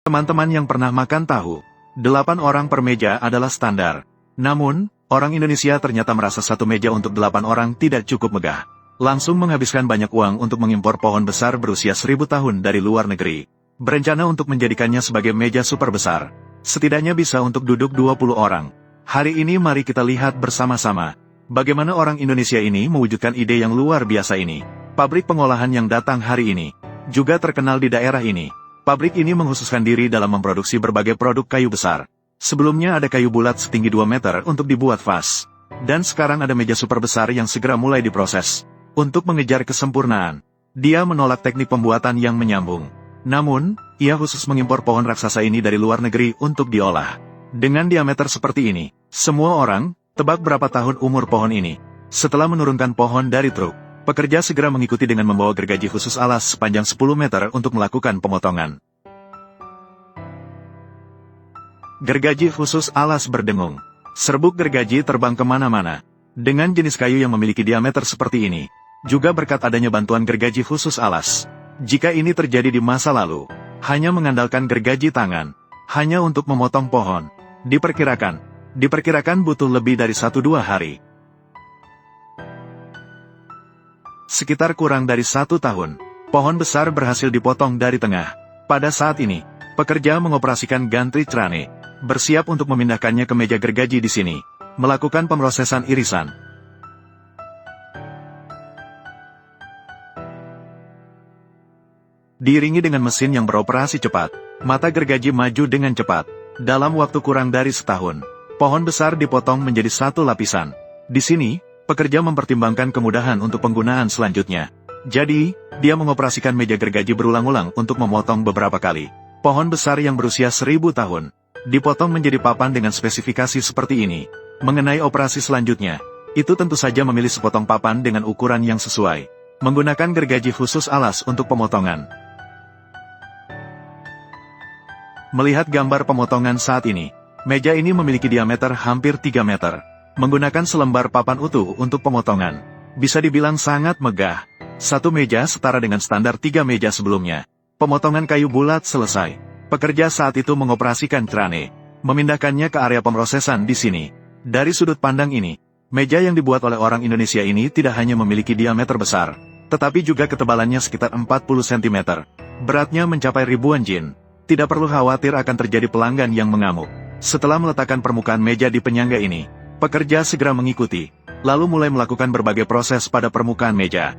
Teman-teman yang pernah makan tahu, 8 orang per meja adalah standar. Namun, orang Indonesia ternyata merasa satu meja untuk 8 orang tidak cukup megah. Langsung menghabiskan banyak uang untuk mengimpor pohon besar berusia 1000 tahun dari luar negeri. Berencana untuk menjadikannya sebagai meja super besar. Setidaknya bisa untuk duduk 20 orang. Hari ini mari kita lihat bersama-sama bagaimana orang Indonesia ini mewujudkan ide yang luar biasa ini. Pabrik pengolahan yang datang hari ini juga terkenal di daerah ini. Pabrik ini menghususkan diri dalam memproduksi berbagai produk kayu besar. Sebelumnya ada kayu bulat setinggi 2 meter untuk dibuat vas. Dan sekarang ada meja super besar yang segera mulai diproses. Untuk mengejar kesempurnaan, dia menolak teknik pembuatan yang menyambung. Namun, ia khusus mengimpor pohon raksasa ini dari luar negeri untuk diolah. Dengan diameter seperti ini, semua orang, tebak berapa tahun umur pohon ini. Setelah menurunkan pohon dari truk, pekerja segera mengikuti dengan membawa gergaji khusus alas sepanjang 10 meter untuk melakukan pemotongan. Gergaji khusus alas berdengung. Serbuk gergaji terbang kemana-mana. Dengan jenis kayu yang memiliki diameter seperti ini, juga berkat adanya bantuan gergaji khusus alas. Jika ini terjadi di masa lalu, hanya mengandalkan gergaji tangan, hanya untuk memotong pohon, diperkirakan butuh lebih dari 1-2 hari. Sekitar kurang dari 1 tahun, pohon besar berhasil dipotong dari tengah. Pada saat ini, pekerja mengoperasikan gantry crane, bersiap untuk memindahkannya ke meja gergaji di sini, melakukan pemrosesan irisan. Diiringi dengan mesin yang beroperasi cepat, mata gergaji maju dengan cepat. Dalam waktu kurang dari setahun, pohon besar dipotong menjadi 1 lapisan. Di sini, pekerja mempertimbangkan kemudahan untuk penggunaan selanjutnya. Jadi, dia mengoperasikan meja gergaji berulang-ulang untuk memotong beberapa kali. Pohon besar yang berusia 1000 tahun, dipotong menjadi papan dengan spesifikasi seperti ini. Mengenai operasi selanjutnya, itu tentu saja memilih sepotong papan dengan ukuran yang sesuai. Menggunakan gergaji khusus alas untuk pemotongan. Melihat gambar pemotongan saat ini, meja ini memiliki diameter hampir 3 meter. Menggunakan selembar papan utuh untuk pemotongan, bisa dibilang sangat megah. Satu meja setara dengan standar 3 meja sebelumnya. Pemotongan kayu bulat selesai. Pekerja saat itu mengoperasikan crane, memindahkannya ke area pemrosesan di sini. Dari sudut pandang ini, meja yang dibuat oleh orang Indonesia ini tidak hanya memiliki diameter besar, tetapi juga ketebalannya sekitar 40 cm. Beratnya mencapai ribuan jin. Tidak perlu khawatir akan terjadi pelanggan yang mengamuk. Setelah meletakkan permukaan meja di penyangga ini, pekerja segera mengikuti, lalu mulai melakukan berbagai proses pada permukaan meja.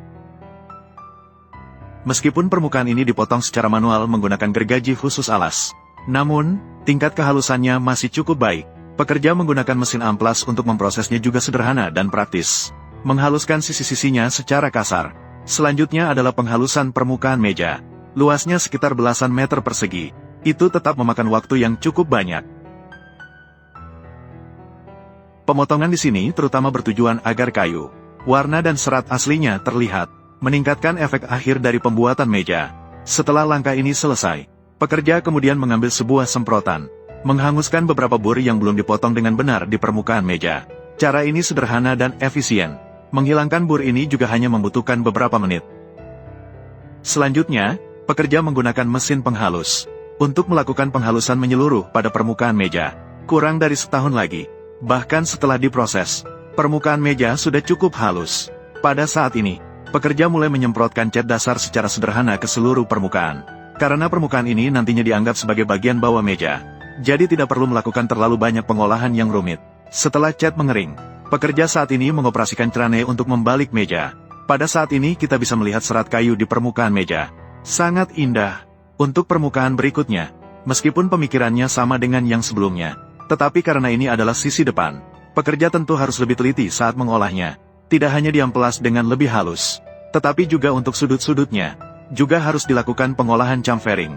Meskipun permukaan ini dipotong secara manual menggunakan gergaji khusus alas, namun, tingkat kehalusannya masih cukup baik. Pekerja menggunakan mesin amplas untuk memprosesnya juga sederhana dan praktis. Menghaluskan sisi-sisinya secara kasar. Selanjutnya adalah penghalusan permukaan meja. Luasnya sekitar belasan meter persegi. Itu tetap memakan waktu yang cukup banyak. Pemotongan di sini terutama bertujuan agar kayu, warna dan serat aslinya terlihat, meningkatkan efek akhir dari pembuatan meja. Setelah langkah ini selesai, pekerja kemudian mengambil sebuah semprotan, menghanguskan beberapa bur yang belum dipotong dengan benar di permukaan meja. Cara ini sederhana dan efisien. Menghilangkan bur ini juga hanya membutuhkan beberapa menit. Selanjutnya, pekerja menggunakan mesin penghalus untuk melakukan penghalusan menyeluruh pada permukaan meja. Kurang dari setahun lagi, bahkan setelah diproses, permukaan meja sudah cukup halus. Pada saat ini, pekerja mulai menyemprotkan cat dasar secara sederhana ke seluruh permukaan. Karena permukaan ini nantinya dianggap sebagai bagian bawah meja, jadi tidak perlu melakukan terlalu banyak pengolahan yang rumit. Setelah cat mengering, pekerja saat ini mengoperasikan crane untuk membalik meja. Pada saat ini kita bisa melihat serat kayu di permukaan meja. Sangat indah. Untuk permukaan berikutnya, meskipun pemikirannya sama dengan yang sebelumnya, tetapi karena ini adalah sisi depan, pekerja tentu harus lebih teliti saat mengolahnya. Tidak hanya diamplas dengan lebih halus, tetapi juga untuk sudut-sudutnya, juga harus dilakukan pengolahan chamfering.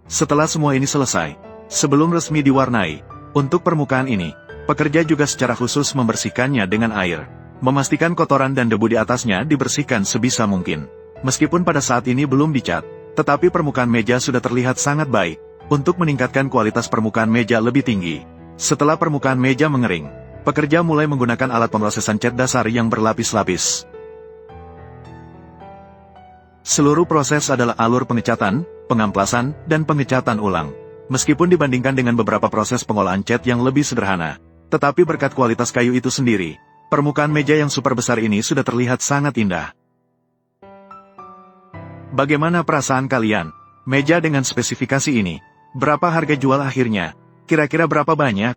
Setelah semua ini selesai, sebelum resmi diwarnai, untuk permukaan ini, pekerja juga secara khusus membersihkannya dengan air. Memastikan kotoran dan debu di atasnya dibersihkan sebisa mungkin. Meskipun pada saat ini belum dicat, tetapi permukaan meja sudah terlihat sangat baik. Untuk meningkatkan kualitas permukaan meja lebih tinggi, setelah permukaan meja mengering, pekerja mulai menggunakan alat pemrosesan cat dasar yang berlapis-lapis. Seluruh proses adalah alur pengecatan, pengamplasan, dan pengecatan ulang. Meskipun dibandingkan dengan beberapa proses pengolahan cat yang lebih sederhana, tetapi berkat kualitas kayu itu sendiri, permukaan meja yang super besar ini sudah terlihat sangat indah. Bagaimana perasaan kalian? Meja dengan spesifikasi ini, berapa harga jual akhirnya? Kira-kira berapa banyak?